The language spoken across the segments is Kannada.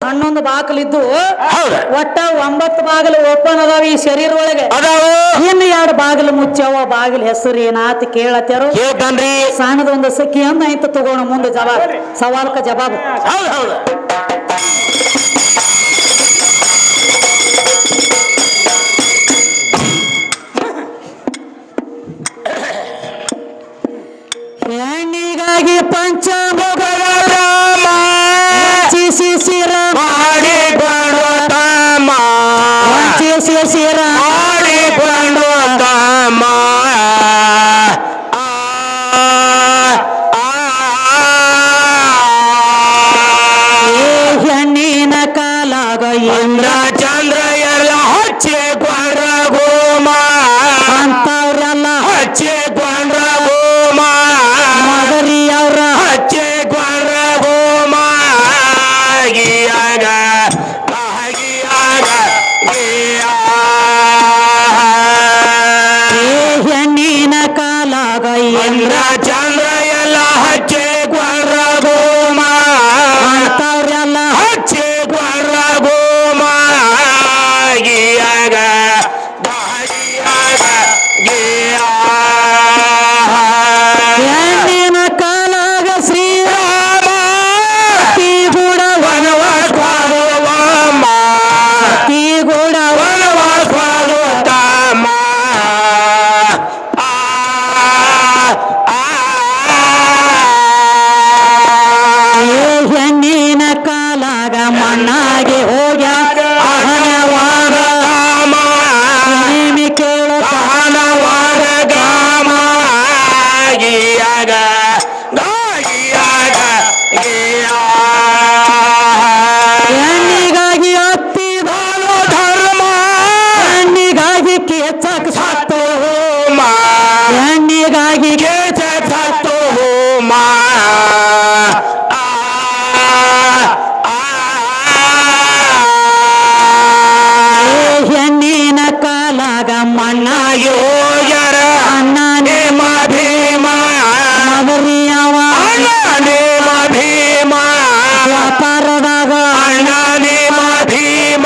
11 ಬಾಗಿಲಿದ್ದು ಹೌದ ಒಟ್ಟ 9 ಬಾಗಿಲು ಓಪನ್ ಅದಾವ ಈ ಶರೀರ ಒಳಗೆ ಅದಾವು ಇನ್ನು 2 ಬಾಗಿಲು ಮುಚ್ಚವ ಬಾಗಿಲು ಹೆಸರು ಏನಾತ ಕೇಳತ್ಯಾರು ಕೇಳ್ತಾನ್ರಿ ಸಣ್ಣದೊಂದು ಸಖಿ ಅಂದ ಆಯ್ತು ತಗೋಣ ಮುಂದೆ ಜವಾಬ್ ಸವಾಲ್ಕ ಜವಾಬು ಹೌದ್ ಹೌದ ಹೆಣ್ಣಿಗಾಗಿ ಪಂಚಮುಖದ ರಾಮ ಶಿಶಿರ ಮಾಡಿ ಬಡತಮ್ಮ ಶಿಶಿರ ಮಾಡಿ ಬಡತಮ್ಮ ಹೆಣ್ಣಿನ ಕಾಲಾಗ ಇಂದ್ರ ಚಂದ್ರ ಎಲ್ಲ ಹಚ್ಚಿ ಕೊಂಡ್ರ ಗೋಮ ಅಂತವ್ರಲ್ಲ ಹಚ್ಚಿ ಕೊಂಡ್ರ ಗೋಮ ಮದರಿ ಅವ್ರ ಹಚ್ಚಿ ಕೊಂಡ್ರ ಗೋಮ ಗಿಯಾಗ ಗಿಯಾಗ ಹೆಣ್ಣಿನ ಕಾಲಾಗ ಇಂದ್ರ ಚಂದ್ರ ಎಲ್ಲ ಹಚ್ಚಿ ಕೊಂಡ್ರ ಗೋಮ ಅಂತವ್ರಲ್ಲ ಹಚ್ಚಿ ಕೊಂಡ್ರ ಗೋಮ ಗಿಯಾಗ ಹೆಣ್ಣಿನ ಕಾಲಾಗ ಶ್ರೀರಾಮ ಗೂಡ ಗೂಡ ಹೆಣ್ಣಿನ ಕಾಲಾಗ ಮಣ್ಣಾಗಿ ಹೋಗ್ಯಾಗ ಅಹನವಾದ ನೇಮಿ ಕೇಳ ಹೆಣ್ಣಿಗಾಗಿ ಹತ್ತಿದಾನು ಧರ್ಮ ಹೆಣ್ಣಿಗಾಗಿ ಕೇಚಕ್ ಸತ್ತು ಹೆಣ್ಣಿಗಾಗಿ ಹೆಣ್ಣಿನ ಕಾಲಾಗ ಮಣ್ಣಾಗಿ ಯೋಗ್ಯರ ಅಣ್ಣನೇ ಭೀಮ ಮದರಿಯವ ನೇಮ ಭೀಮ ವ್ಯಾಪಾರದಾಗ ಅಣ್ಣ ನೇಮ ಭೀಮ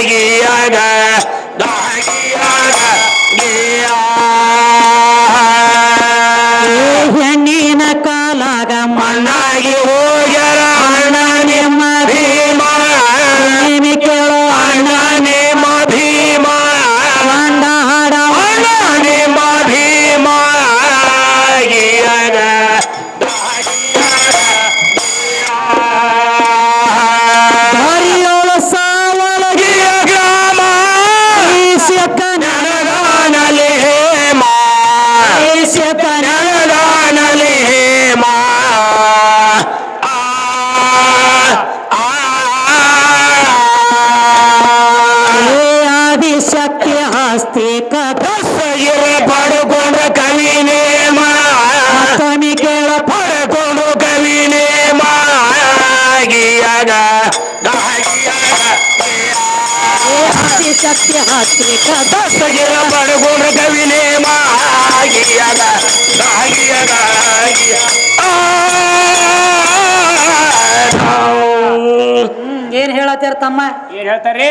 ಗಿಯಾಗ ಹೆಣ್ಣಿನ ಕಾಲಾಗ ಮಣ್ಣಾಗಿ ಹೋಗ್ಯಾರ ಅಣ್ಣ ನಿಮ್ಮ ಭೀಮ ನೇಮಿ ಕೇಳೋ ಅಣ್ಣ ನೇಮ ಭೀಮ ಗಂಡ ಹಾಡ ಅಣ್ಣ ನೇಮ ಭೀಮ ಗಿಯಾಗ ಹರಿಯೋಳು ಸಾವಳಗಿ ಗ್ರಾಮ ಈಶ್ಯಕನ ನನಗಾನಲಿ ಹೇಮ ಈಶ್ಯಕನ ನನಗಾನಲಿ ಹೇಮ ಆದಿಶಕ್ತಿ ಆಸ್ತಿ ಕಸಗಿರ ಪಡ್ಕೊಂಡ್ರ ಕವಿ ನೇಮ ಕಮಿ ಕೇಳ ಪಡ್ಕೊಂಡು ಕವಿ ನೇಮ ಗಿಯಾಗ ಆದಿಶಕ್ತಿ ಆಸ್ತಿ ಕಸಗಿರ ಪಡ್ಕೊಂಡ್ರ ಕವಿ ನೇಮ ಗಿಯಾಗ ಏನ್ ಹೇಳತ್ತಾರ ತಮ್ಮ ಏನ್ ಹೇಳ್ತಾರ್ರಿ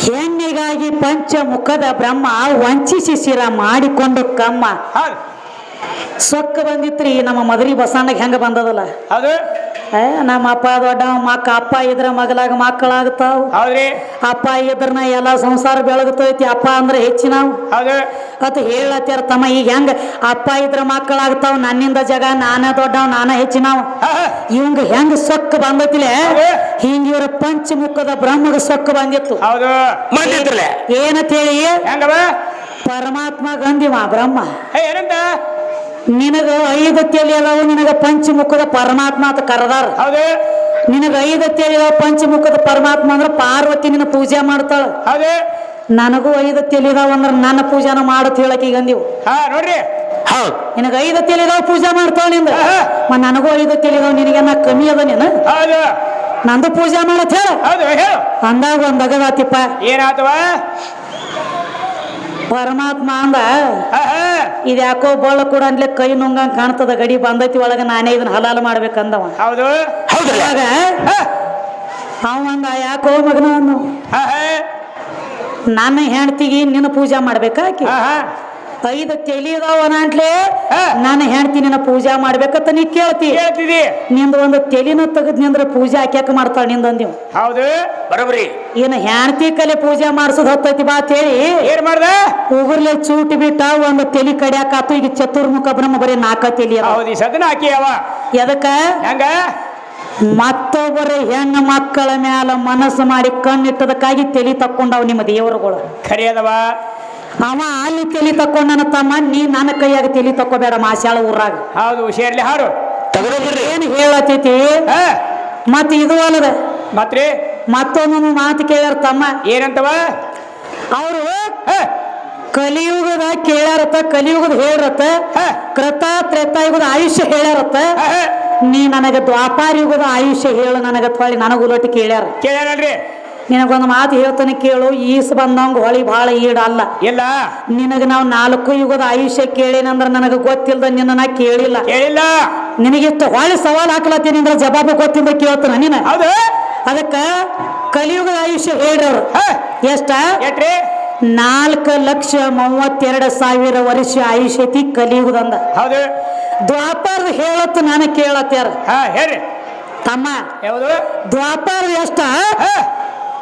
ಹೆಣ್ಣಿಗಾಗಿ ಪಂಚಮುಖದ ಬ್ರಹ್ಮ ವಂಚಿಸಿ ಶಿರ ಮಾಡಿಕೊಂಡು ಕಮ್ಮ ಹೌದು ಸೊಕ್ಕ ಬಂದಿತ್ರಿ ನಮ್ಮ ಮದರಿ ಬಸಣ್ಣಗೆ ಹೆಂಗ ಬಂದದಲ್ಲ ಹೌದು ನಮ್ಮ ಅಪ್ಪ ದೊಡ್ಡ ಅಪ್ಪ ಇದ್ರ ಮಗಲಾಗ ಮಕ್ಕಳಾಗ್ತಾವ ಹೌದ್ರಿ ಅಪ್ಪ ಇದ್ರನ ಎಲ್ಲ ಸಂಸಾರ ಬೆಳಗತೈತಿ ಅಪ್ಪ ಅಂದ್ರೆ ಹೆಚ್ಚಿನಾವ್ ಹೌದು ಅತ್ ಹೇಳತ್ತಾರ ತಮ್ಮ ಈಗ ಹೆಂಗ ಅಪ್ಪ ಇದ್ರ ಮಕ್ಕಳಾಗ್ತಾವ ನನ್ನಿಂದ ಜಗ ನಾನ ದೊಡ್ಡವ್ ನಾನ ಹೆಚ್ಚಿನಾವ್ ಇವಂಗ ಹೆಂಗ ಸೊಕ್ಕ ಬಂದತಿಲೆ ಹಿಂಗ ಇವ್ರ ಪಂಚಮುಖದ ಬ್ರಹ್ಮಗ ಸೊಕ್ಕ ಬಂದಿತ್ತು ಹೌದು ಬಂದಿದ್ರಲ್ಲ ಏನಂತ ಹೇಳಿ ಹೆಂಗವ ಪರಮಾತ್ಮ ಗಂಧಿವ ಬ್ರಹ್ಮ ಏನಂತ ನಿನಗ 5 ತಲೆ ಅದಾವು ನಿನಗ ಪಂಚಮುಖದ ಪರಮಾತ್ಮ ಅಂತ ಕರೆದಾರ ಹೌದು ನಿನಗ 5 ತಲೆ ಅದಾವ ಪಂಚಮುಖದ ಪರಮಾತ್ಮ ಅಂದ್ರ ಪಾರ್ವತಿ ನಿನ್ನ ಪೂಜೆ ಮಾಡ್ತಾಳ ಹೌದು ನನಗೂ 5 ತಲೆ ಇದಾವ ಅಂದ್ರ ನನ್ನ ಪೂಜಾನ ಮಾಡತ್ ಹೇಳಕ್ ಈಗ ಅಂದಿವು ನೋಡ್ರಿ ಹೌದು ನಿನಗ 5 ತಲೆ ಇದಾವ ಪೂಜೆ ಮಾಡ್ತಾಳ ನಿಂದ ನನಗೂ 5 ತಲೆ ಇದಾವ ನಿನಗೆ ನಾ ಕಮ್ಮಿ ಅದ ನೀನು ಹೌದು ನಂದು ಪೂಜೆ ಮಾಡತ್ ಹೇಳ ಹೌದು ಹೇಳು ಅಂದಾಗ ಒಂದ್ ಅಗದಾತಿಪ್ಪ ಏನಾತವ ಪರಮಾತ್ಮ ಅಂದ ಇದ್ಯಾಕೋ ಬಳ್ಳ ಕೂಡ ಅನ್ಲೆ ಕೈ ನುಂಗಂಗ್ ಕಾಣ್ತದ ಗಡಿ ಬಂದೈತಿ ಒಳಗ ನಾನೇ ಇದನ್ನ ಹಲಾಲ ಮಾಡ್ಬೇಕಂದವ ಹೌದು ಅವಾಗ ಅವಂದ ಯಾಕೋ ಮಗನ ಅಂದ ಹಾ ಹಾ ನನ್ನ ಹೆಂಡ್ತಿಗೆ ನಿನ್ನ ಪೂಜಾ ಮಾಡ್ಬೇಕಾಕಿ ಹಾ ಹಾ 5 ತಲಿ ಅದಾವನ ಅಂಟ್ಲೆ ಹಾ. ನನ್ನ ಹೆಂಡ್ತಿ ನಿನ್ನ ಪೂಜಾ ಮಾಡ್ಬೇಕಂತ ನೀ ಕೇಳ್ತಿ ಹೇಳ್ತಿದಿ ನಿಂದ ಒಂದು ತೆಲಿನ ತೆಗದ್ ನಿಂದ್ರ ಪೂಜೆ ಹಾಕ್ಯಾಕ ಮಾಡ್ತಾಳ ನಿಂದಂದಿವ್ ಹೌದು ಬರೋಬ್ರಿ ಏನ ಹೆಂಡ್ತಿ ಕಲೆ ಪೂಜೆ ಮಾಡ್ಸೋದ್ ಹೊತ್ತೈತಿ ಬಾ ಅಂತೇಳಿ ಏನ್ ಮಾಡ್ದ ಉಗುರ್ಲೆ ಚೂಟಿ ಬಿಟ್ಟ ಒಂದು ತೆಲಿ ಕಡ್ಯಾಕಾತು ಈಗ ಚತುರ್ಮುಖ ಬ್ರಹ್ಮ ಬರೀ 4 ತೆಲಿ ಅದಾವ ಹೌದು ಈ ಸದನ ಹಾಕಿ ಅವ ಎದಕ್ಕ ಹೆಂಗ ಮತ್ತೊಬ್ಬರ ಹೆಣ್ಣು ಮಕ್ಕಳ ಮ್ಯಾಲ ಮನಸ್ಸು ಮಾಡಿ ಕಣ್ಣಿಟ್ಟದಕ್ಕಾಗಿ ತೆಲಿ ತಕ್ಕೊಂಡವ್ ನಿಮ್ಮ ದೇವರುಗಳು ಖರಿ ಅದವ ಅವ ಅಲ್ಲಿ ತೆಲಿ ತಕ್ಕೊಂಡನ ತಮ್ಮ ನೀ ನನ್ನ ಕೈಯಾಗ ತೆಲಿ ತಕ್ಕೋಬೇಡ ಮಾಸ್ಯಾಳ ಊರಾಗ ಹೌದು ಹುಷಾರ್ಲಿ ಹಾರು ತಗದ್ರಿ ಏನ್ ಹೇಳತೈತಿ ಹಾ ಮತ್ ಇದು ಅಲ್ಲದ ಮತ್ರಿ ಮತ್ತೊಂದು ಮಾತು ಕೇಳ್ಯಾರ ತಮ್ಮ ಏನಂತವ ಅವರು ಹಾ ಕಲಿಯುಗದ ಕೇಳ್ಯಾರತ್ತ ಕಲಿಯುಗದ ಹೇಳ್ರತ್ತ ಹಾ. ಕೃತ ತ್ರೇತಾಯುಗದ ಆಯುಷ್ಯ ಹೇಳ್ಯಾರತ್ತ ಹಾ ಹಾ ನೀ ನನಗ ದ್ವಾಪಾರ ಯುಗದ ಆಯುಷ್ಯ ಹೇಳು ನನಗ ಹೊಳಿ ನನಗ ಉಲಟಿ ಕೇಳ್ಯಾರ ಕೇಳ್ಯಾರಲ್ರಿ ನಿನಗೊಂದು ಮಾತು ಹೇಳ್ತಾನೆ ಕೇಳು ಈಸ್ ಬಂದಂಗ ಹೊಳಿ ಭಾಳ ಈಡಲ್ಲ ಇಲ್ಲ ನಿನಗ ನಾವು 4 ಯುಗದ ಆಯುಷ್ಯ ಕೇಳೇನಂದ್ರ ನನಗ ಗೊತ್ತಿಲ್ದ ನಿನ್ನ ನಾ ಕೇಳಿಲ್ಲ ಕೇಳಿಲ್ಲ ನಿನಗಿಷ್ಟು ಹೊಳಿ ಸವಾಲ್ ಹಾಕ್ಲತ್ತೀನಿ ಅಂದ್ರೆ ಜವಾಬು ಗೊತ್ತಿಲ್ದ ಕೇಳ್ತಾನ ನೀನ ಹೌದು ಅದಕ್ಕ ಕಲಿಯುಗದ ಆಯುಷ್ಯ ಹೇಳ್ರವ್ರು ಹಾ ಎಷ್ಟ ಏಟ್ರಿ 4,32,000 ವರ್ಷ ಆಯುಷ್ಯ ಐತಿ ಕಲಿಯುಗದಂದ ಹೌದು ದ್ವಾಪಾರ ಹೇಳತ್ತು ನಾನು ಕೇಳತ್ಯಾರ ಹಾ ಹೇಳ್ರಿ ತಮ್ಮ ಯಾವುದು ದ್ವಾಪಾರ ಎಷ್ಟ ಹಾ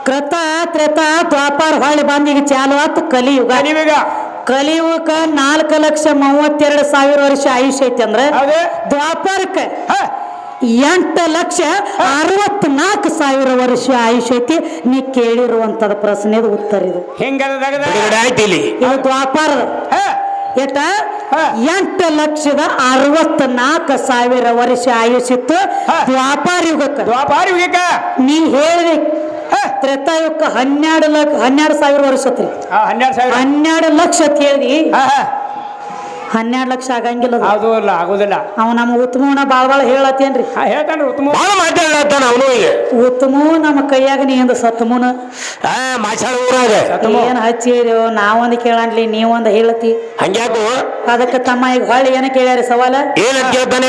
ಕೃತ ತ್ರೇತ ದ್ವಾಪಾರ ಹೊಳ್ಳಿ ಬಂದಿಗೆ ಚಾಲು ಆತು ಕಲಿಯುಗ ನೀವೀಗ ಕಲಿಯುಗಕ್ಕ 4,32,000 ವರ್ಷ ಆಯುಷ್ಯ ಐತಿ ಅಂದ್ರ ಹೌದು ದ್ವಾಪಾರಕ್ಕ ಹಾ 8,64,000 ವರ್ಷ ಆಯುಷ್ಯ ಐತಿ ನೀ ಕೇಳಿರುವಂತದ ಪ್ರಶ್ನೆದ ಉತ್ತರ ಇದು ಆಯ್ತಿಲಿ ಇದು ದ್ವಾಪಾರ ಹಾ ಎಷ್ಟ ಹಾ. 8,64,000 ವರ್ಷ ಆಯುಷ್ಯಿತ್ತು ಹಾ. ದ್ವಾಪಾರ ಯುಗಕ್ಕ ದ್ವಾಪಾರ ಯುಗಕ್ಕ ನೀ ಹೇಳಿದೆ ಹಾ ತ್ರೇತಾಯುಗಕ್ಕ 12,000 ವರ್ಷ ಐತ್ರಿ 12,000 12 ಲಕ್ಷ ಅಂತ ಹೇಳಿದಿ ಹಾ ಹಾ 12 ಲಕ್ಷ ಆಗಂಗಿಲ್ಲ ಅದು. ಹೌದು ಇಲ್ಲ ಆಗುದಿಲ್ಲ ಅವ ನಮ್ಮ ಉತ್ತಮನ ಬಾಳ ಹೇಳತ್ತೇನ್ರಿ ಹಾ ಹೇಳ್ತಾನ್ರಿ ಉತ್ತಮ ಭಾಳ ಮಾತಾಡ್ತಾನ ಅವನು ಈಗ ಉತ್ತಮು ನಮ್ಮ ಕೈಯಾಗ ನೀ ಎಂದ ಸತ್ತಮುನ ಮಾಚಾಳ ಊರಾಗ ಏನ್ ಹಚ್ಚಿರೋ ನಾವೊಂದು ಕೇಳನ್ಲಿ ನೀವೊಂದು ಹೇಳತಿ ಹಂಗ್ಯಾಕು ಅದಕ್ಕೆ ತಮ್ಮ ಈಗ ಹೊಳ್ಳಿ ಏನ ಕೇಳ್ಯಾರ ಸವಾಲ ಏನಂತ ಕೇಳ್ತಾನೆ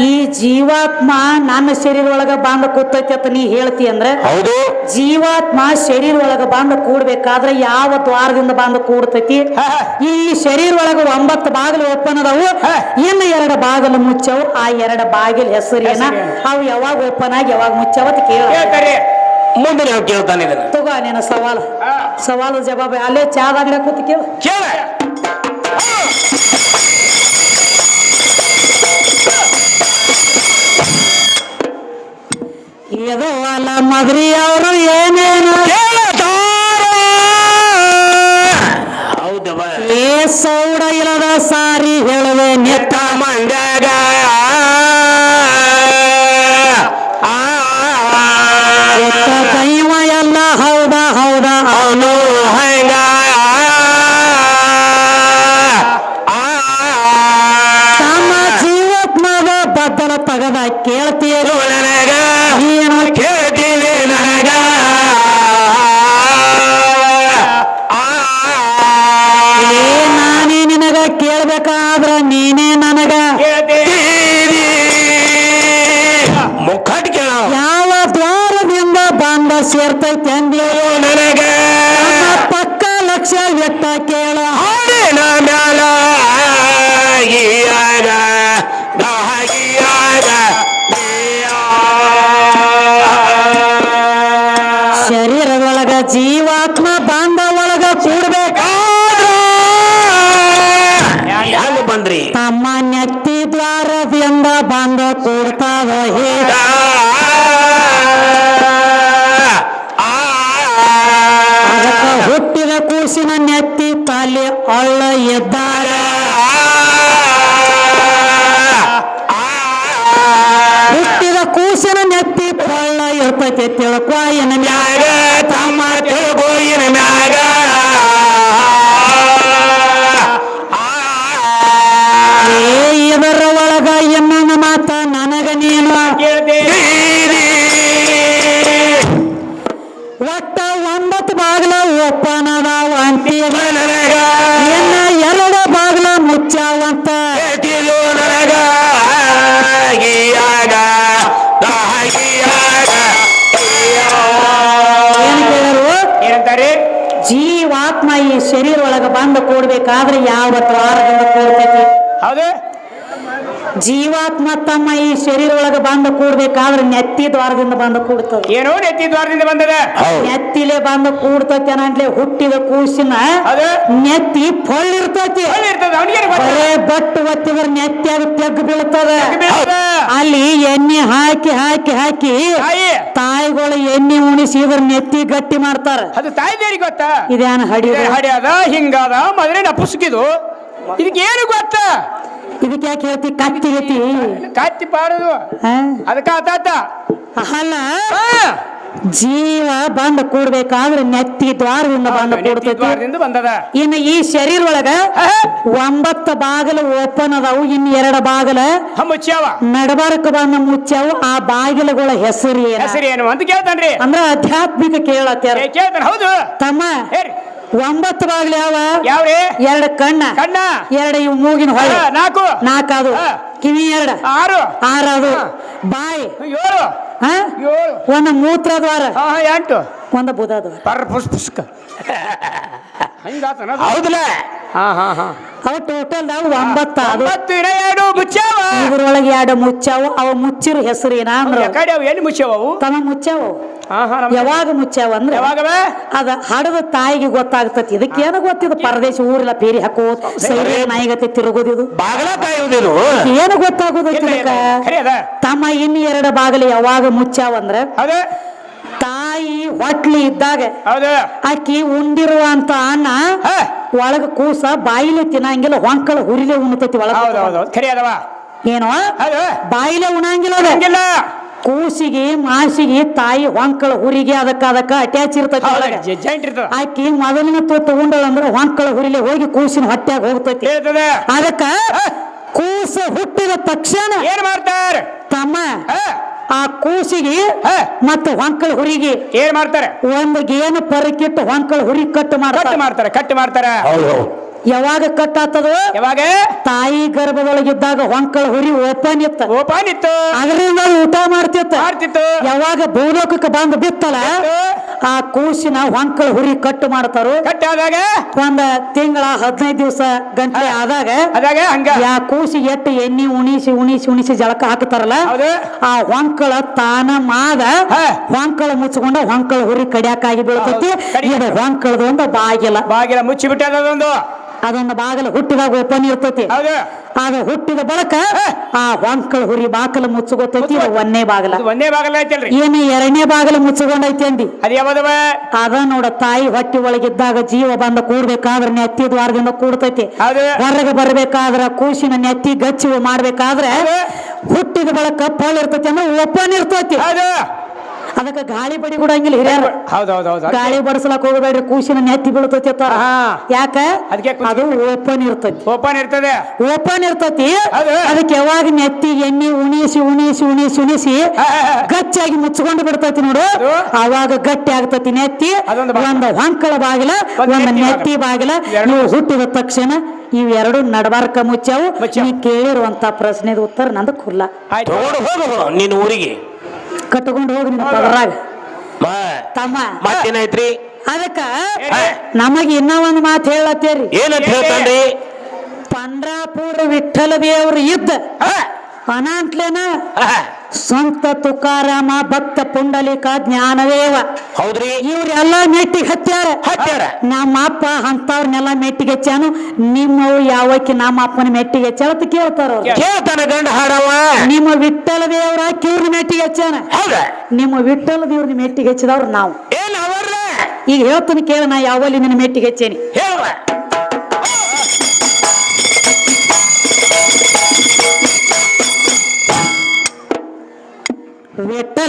ಈ ಜೀವಾತ್ಮ ನನ್ನ ಶರೀರ ಒಳಗ ಬಂದ ಕೂತೈತಿ ಅಂತ ನೀ ಹೇಳ್ತಿ ಅಂದ್ರೆ ಹೌದು ಜೀವಾತ್ಮ ಶರೀರ ಒಳಗ ಬಂದ ಕೂಡ್ಬೇಕಾದ್ರೆ ಯಾವ ದ್ವಾರದಿಂದ ಬಂದ ಕೂಡ್ತೈತಿ ಹಾ ಹಾ ಈ ಶರೀರ ಒಳಗ 9 ಬಾಗಿಲು ಓಪನ್ ಅದಾವು ಹಾ. ಇನ್ನು 2 ಬಾಗಿಲು ಮುಚ್ಚವು ಆ 2 ಬಾಗಿಲು ಹೆಸರೇನ ಹೆಸರೇನು? ಅವು ಯಾವಾಗ ಓಪನ್ ಆಗಿ ಯಾವಾಗ ಮುಚ್ಚವ ಅಂತ ಕೇಳ ಕೇಳ್ತಾರೆ ಮುಂದೆ ನಾವು ಕೇಳ್ತಾನೆ ಇದನ್ನ ತಗೋ ನಿನ್ನ ಸವಾಲ ಹಾ. ಸವಾಲು ಜವಾಬ ಅಲ್ಲೇ ಚಾದ ಅಂಗಡಿ ಕೂತು ಕೇಳ ಕೇಳ ಇದು ಅಲ್ಲ ಮದ್ರಿ ಅವರು ಏನೇನು ಹೌದವ ಏ ಸೌಡ ಇಲ್ಲದ ಸಾರಿ ಹೇಳುವೆ ನೆಟ್ಟ ಮಂಡ್ಯಾಗ ದೈವ ಎಲ್ಲ ಹೌದ ಹೌದ ಅವನು ಹಂಗ ತಮ್ಮ ಜೀವಾತ್ಮದ ಬದ್ದಲ ತಗದ ಕೇಳ್ತೀರೋ ನನಗ ಏನು ಕೇಳ್ತೀನಿ ನನಗ ಏ ನಾನೇ ನಿನಗ ಕೇಳ್ಬೇಕಾದ್ರ ನೀನೇ ನನಗ ಮುಖಟ್ ಕೇಳ ಯಾವ ದ್ವಾರದಿಂದ ಬಂದ ಸೇರ್ತೈತೆ ಅಂದೇಳು ನನಗ ಪಕ್ಕ ಲಕ್ಷ ಎಟ್ಟ ಕೇಳ ಹಾಡಿನ ಮ್ಯಾಲ ಗೀಯಾಗ ಗೀಯಾಗ ಶರೀರದೊಳಗ ಜೀವಾತ್ಮ ಬಾಂಧ ಒಳಗ ಕೂಡ್ಬೇಕಾದ್ರ ಹೆಂಗ ಬಂದ್ರಿ ತಮ್ಮ ನೆತ್ತಿ ದ್ವಾರದಿಂದ ಬಂದ ಕೂಡ್ತಾವ ಹೇಳ ಅದಕ್ಕ ಹುಟ್ಟಿದ ಕೂಸಿನ ನೆತ್ತಿ ತಲೆ ಅಳ್ಳ ಎದ್ದಾರ ಹುಟ್ಟಿದ ಕೂಸಿನ ನೆತ್ತಿ ಕೊಳ್ಳ ಇರ್ತೈತೆ ತಿಳ್ಕೊ ಏನ ಮ್ಯಾಗ ತಮ್ಮ ತಿಳ್ಕೋಯಿನ ಮ್ಯಾಗ ಏ ಇದರ ಒಳಗ ಎನ್ನ ಮಾತ ನನಗ ನೀನು ಒಟ್ಟ 9 ಬಾಗಿಲ ಓಪನ್ ಅದಾವ ಅಂತೀಗ ನನಗ ಇನ್ನ 2 ಬಾಗಿಲ ಮುಚ್ಚಾವಂತ ಕೇಳಿಲು ನನಗ ಗೀಯಾಗ ಗೀಯಾಗ ಈ ಶರೀರ ಒಳಗ ಬಂದು ಕೂಡ್ಬೇಕಾದ್ರೆ ಯಾವ ದ್ವಾರದಿಂದ ಕೂಡ್ತೈತಿ? ಹೌದು. ಜೀವಾತ್ಮ ತಮ್ಮ ಈ ಶರೀರ ಒಳಗ ಬಂದು ಕೂಡ್ಬೇಕಾದ್ರೆ ನೆತ್ತಿ ದ್ವಾರದಿಂದ ಬಂದು ಕೂಡ್ತದ. ಏನೋ ನೆತ್ತಿ ದ್ವಾರದಿಂದ ಬಂದದ. ನೆತ್ತಿಲೆ ಬಂದು ಕೂಡ್ತೈತಿ ಅನ್ನಂಟ್ಲೆ ಹುಟ್ಟಿದ ಕೂಸಿನ ನೆತ್ತಿ ಹೊಳ್ಳಿರ್ತೈತಿ. ಬರೇ ಬಟ್ಟು ಒತ್ತಿದ್ರ ನೆತ್ತಿಯಾಗ ತೆಗ್ ಬೀಳ್ತದ. ಅಲ್ಲಿ ಎಣ್ಣೆ ಹಾಕಿ ಹಾಕಿ ಹಾಕಿ ತಾಯಿಗಳು ಎಣ್ಣೆ ಉಣಿಸಿದ್ರ ನೆತ್ತಿ ಗಟ್ಟಿ ಮಾಡ್ತಾರ. ಅದು ತಾಯಿದೇರಿಗೆ ಗೊತ್ತಾ? ಇದೇನು ಹಡಿಯದ ಹಿಂಗಾದ ಮೊದಲೇ ನಪುಸ್ಕಿದು. ಇದಕ್ಕೆ ಏನು ಗೊತ್ತ? ಇದಕ್ಕೆ ಯಾಕೆ ಹೇಳ್ತಿ? ಕತ್ತಿ ಗತಿ ಕತ್ತಿ ಪಾಡೋದು ಅದಕ್ಕ ಆತಾತ. ಅಲ್ಲ, ಜೀವ ಬಂದ ಕೂಡ್ಬೇಕಾದ್ರೆ ನೆತ್ತಿ ದ್ವಾರದಿಂದ ಬಂದ ಕೂಡ್ತೈತಿ. ಬಂದದ. ಇನ್ನು ಈ ಶರೀರ ಒಳಗ 9 ಬಾಗಿಲು ಓಪನ್ ಅದಾವು, ಇನ್ನು 2 ಬಾಗಿಲ ಮುಚ್ಚಾವ. ನಡಬಾರಕ ಬಂದ ಮುಚ್ಚಾವು. ಆ ಬಾಗಿಲುಗಳ ಹೆಸರು ಏನು ಅಂತ ಕೇಳ್ತಾನ್ರಿ. ಅಂದ್ರ ಆಧ್ಯಾತ್ಮಿಕ ಕೇಳತ್ತಾರ. ಕೇಳ್ತಾನ. ಹೌದು ತಮ್ಮ. 9 ಬಾಗಿಲು ಯಾವ? ಯಾವ್ರಿ? 2 ಕಣ್ಣ, 2 ಇವು ಮೂಗಿನ ಹೊಳೆ, 4 ಅದು, ಕಿವಿ 2, 6 ಅದು, ಬಾಯಿ 7, 1 ಮೂತ್ರ ದ್ವಾರ, 8, 1 ಬುಧ ದ್ವಾರ. ಪುಷ್ಕ ಹೌದಲ್ಲ? ಅವು ಟೋಟಲ್ 9 ಮುಚ್ಚಾವ. ಇದ್ರೊಳಗೆ 2 ಮುಚ್ಚಾವು. ಅವ ಮುಚ್ಚಿರ ಹೆಸರು ಏನ ಅಂದ್ರ ಎಲ್ಲಿ ಮುಚ್ಚಾವು? ತಮ್ಮ ಮುಚ್ಚಾವು. ಯಾವಾಗ ಮುಚ್ಚಾವ ಅಂದ್ರೆ ಅದ ಹಡದ ತಾಯಿಗೆ ಗೊತ್ತಾಗ್ತತಿ. ಇದಕ್ಕೆ ಏನ ಗೊತ್ತಿದ? ಪರದೇಶ ಊರಿಲ್ಲ ಪೇರಿ ಹಾಕೋ ಸೈರಿ ನಾಯಿಗತ್ತೆ ತಿರುಗೋದಿದು, ಬಾಗಲ ಕಾಯೋದಿದು, ಏನು ಗೊತ್ತಾಗೋದೈತಿ ತಮ್ಮ. ಇನ್ನು 2 ಬಾಗಿಲು ಯಾವಾಗ ಮುಚ್ಚಾವ ಅಂದ್ರೆ ತಾಯಿ ಹೊಟ್ಲಿ ಇದ್ದಾಗ ಆಕಿ ಉಂಡಿರುವಂತ ಅನ್ನ ಒಳಗ ಕೂಸ ಬಾಯಿಲೆ ತಿನ್ನಂಗಿಲ್ಲ, ಹೊಂಕಳ ಹುರಿಲೆ ಉಣ್ತೈತಿ ಒಳಗ. ಏನೋ ಬಾಯಿಲೆ ಉಣಂಗಿಲ್ಲ. ಕೂಸಿಗೆ ಮಾಸಿಗೆ ತಾಯಿ ಹೊಂಕಳ ಹುರಿಗೆ ಅದಕ್ಕ ಅಟ್ಯಾಚ್ ಇರ್ತೈತಿ ಒಳಗ. ಆಕಿ ಮೊದಲಿನ ತಗೊಂಡಳಂದ್ರ ಹೊಂಕಳ ಹುರಿಲೆ ಹೋಗಿ ಕೂಸಿನ ಹೊಟ್ಟ್ಯಾಗ ಹೋಗ್ತೈತಿ. ಅದಕ್ಕ ಕೂಸ ಹುಟ್ಟಿದ ತಕ್ಷಣ ಏನ್ ಮಾಡ್ತಾರ ತಮ್ಮ? ಆ ಕೂಸಿಗೆ ಮತ್ತೆ ಹೊಂಕಳ ಹುರಿಗೆ ಏನ್ ಮಾಡ್ತಾರೆ? ಒಂದು ಗೇನು ಪರಕಿಟ್ಟು ಹೊಂಕಳ ಹುರಿ ಕಟ್ ಮಾಡ್ತಾರ. ಯಾವಾಗ ಕಟ್ ಆಗ್ತದ? ಯಾವಾಗ? ತಾಯಿ ಗರ್ಭದೊಳಗಿದ್ದಾಗ ಹೊಂಕಳ ಹುರಿ ಓಪನ್ ಇತ್ತು. ಅದರಿಂದ ಊಟ ಮಾಡ್ತಿತ್ತು. ಯಾವಾಗ ಭೂಲೋಕಕ್ಕೆ ಬಂದು ಬಿತ್ತಲ್ಲ, ಆ ಕೂಸಿನ ಹೊಂಕಳ ಹುರಿ ಕಟ್ ಮಾಡ್ತಾರು. ಕಟ್ಟಾದಾಗ 1 ತಿಂಗಳ 15 ದಿವಸ ಗಂಟೆ ಆದಾಗ ಯಾ ಕೂಸಿಗೆ ಎಟ್ಟು ಎಣ್ಣೆ ಉಣಿಸಿ ಜಳಕ ಹಾಕ್ತಾರಲ್ಲ, ಆ ಹೊಂಕಳ ತಾನ ಮಾದ ಹೊಂಕಳ ಮುಚ್ಕೊಂಡ ಹೊಂಕಳ ಹುರಿ ಕಡಿಯಾಕಾಗಿ ಬೀಳ್ತೈತಿ. ಇದು ಹೊಂಕಳದ ಒಂದು ಬಾಗಿಲ ಮುಚ್ಚಿ ಬಿಟ್ಟದೊಂದು. ಅದೊಂದು ಬಾಗಿಲು ಹುಟ್ಟಿದಾಗ ಓಪನ್ ಇರ್ತೈತಿ. ಅದು ಹುಟ್ಟಿದ ಬಳಕ ಆ ಹೊಂಕಳ ಹುರಿ ಬಾಕಲು ಮುಚ್ಚಗೋತೈತಿ. ಇದು 1ನೇ ಬಾಗಿಲ. ಏನು 2ನೇ ಬಾಗಿಲು ಮುಚ್ಚಗೊಂಡೈತಿ ಅಂದಿ? ಅದ ನೋಡ, ತಾಯಿ ಹೊಟ್ಟಿ ಒಳಗಿದ್ದಾಗ ಜೀವ ಬಂದ ಕೂಡ್ಬೇಕಾದ್ರೆ ನೆತ್ತಿ ದ್ವಾರದಿಂದ ಕೂಡ್ತೈತಿ. ಹೊರಗೆ ಬರ್ಬೇಕಾದ್ರ ಕೂಸಿನ ನೆತ್ತಿ ಗಚ್ಚಿ ಮಾಡ್ಬೇಕಾದ್ರೆ ಹುಟ್ಟಿದ ಬಳಕ ಪೊಳ್ ಇರ್ತೈತಿ ಅಂದ್ರೆ ಓಪನ್ ಇರ್ತೈತಿ. ಅದಕ್ಕೆ ಗಾಳಿ ಬಡಿ ಕೊಡಂಗಿಲ್ಲ ಹಿರಿಯರು. ಗಾಳಿ ಬಡಿಸ್ಲಕ್ ಹೋಗಬೇಡ್ರಿ, ಕೂಸಿನ ನೆತ್ತಿ ಬೀಳ್ತೈತಿ. ಯಾಕ? ಅದು ಓಪನ್ ಇರ್ತೈತಿ. ಅದಕ್ಕೆ ಯಾವಾಗ ನೆತ್ತಿ ಎಣ್ಣೆ ಉಣಿಸಿ ಗಚ್ಚಾಗಿ ಮುಚ್ಕೊಂಡು ಬಿಡ್ತೈತಿ ನೋಡು, ಅವಾಗ ಗಟ್ಟಿ ಆಗ್ತೈತಿ ನೆತ್ತಿ. ಒಂದು ಹೊಂಕಳ ಬಾಗಿಲ, ಒಂದು ನೆತ್ತಿ ಬಾಗಿಲ. ನೀವು ಹುಟ್ಟಿದ ತಕ್ಷಣ ಇವೆರಡು ನಡಬಾರ್ಕ ಮುಚ್ಚಾವು. ನೀ ಕೇಳಿರುವಂತ ಪ್ರಶ್ನೆದ ಉತ್ತರ ನಂದು ಖುಲ್ಲ. ನೀನು ಊರಿಗೆ ಕಟ್ಕೊಂಡು ಹೋಗಿ ಪದರಾಗ ತಮ್ಮ. ಮತ್ತೇನೈತ್ರಿ? ಅದಕ್ಕ ನಮಗ ಇನ್ನ ಒಂದು ಮಾತು ಹೇಳತ್ತೇರಿ. ಏನಂತ ಹೇಳ್ತಾನ್ರಿ? ಪಂಡ್ರಾಪುರ ವಿಠಲ ದೇವ್ರ ಇದ್ದ ಅನಾಂಟ್ಲೇನ ಸಂತ ತುಕಾರಾಮ, ಭಕ್ತ ಪುಂಡಲಿಕ, ಜ್ಞಾನದೇವ. ಹೌದ್ರಿ. ಇವ್ರೆಲ್ಲ ಮೆಟ್ಟಿಗೆ ಹತ್ಯಾರ. ನಮ್ಮ ಅಪ್ಪ ಅಂತವ್ರನ್ನೆಲ್ಲ ಮೆಟ್ಟಿಗೆ ಹಚ್ಚಾನು. ನಿಮ್ಮವು ಯಾವಕ್ಕೆ ನಮ್ಮ ಅಪ್ಪನ ಮೆಟ್ಟಿಗೆ ಹಚ್ಚ ಕೇಳ್ತಾರ. ಗಂಡ ಹಾಡವ. ನಿಮ್ಮ ವಿಠಲ ದೇವ್ರ ಕಿವ್ರ ಮೆಟ್ಟಿಗೆ ಹಚ್ಚಾನ. ನಿಮ್ಮ ವಿಠಲ ದೇವ್ರನ್ನ ಮೆಟ್ಟಿಗೆ ಹಚ್ಚಿದವ್ರು ನಾವು. ಈಗ ಹೇಳ್ತಾನೆ ಕೇಳ, ನಾ ಯಾವಲ್ಲಿ ನಿನ್ನ ಮೆಟ್ಟಿಗೆ ಹಚ್ಚೇನಿ ಹೇಳುವ. ವಿಠಲ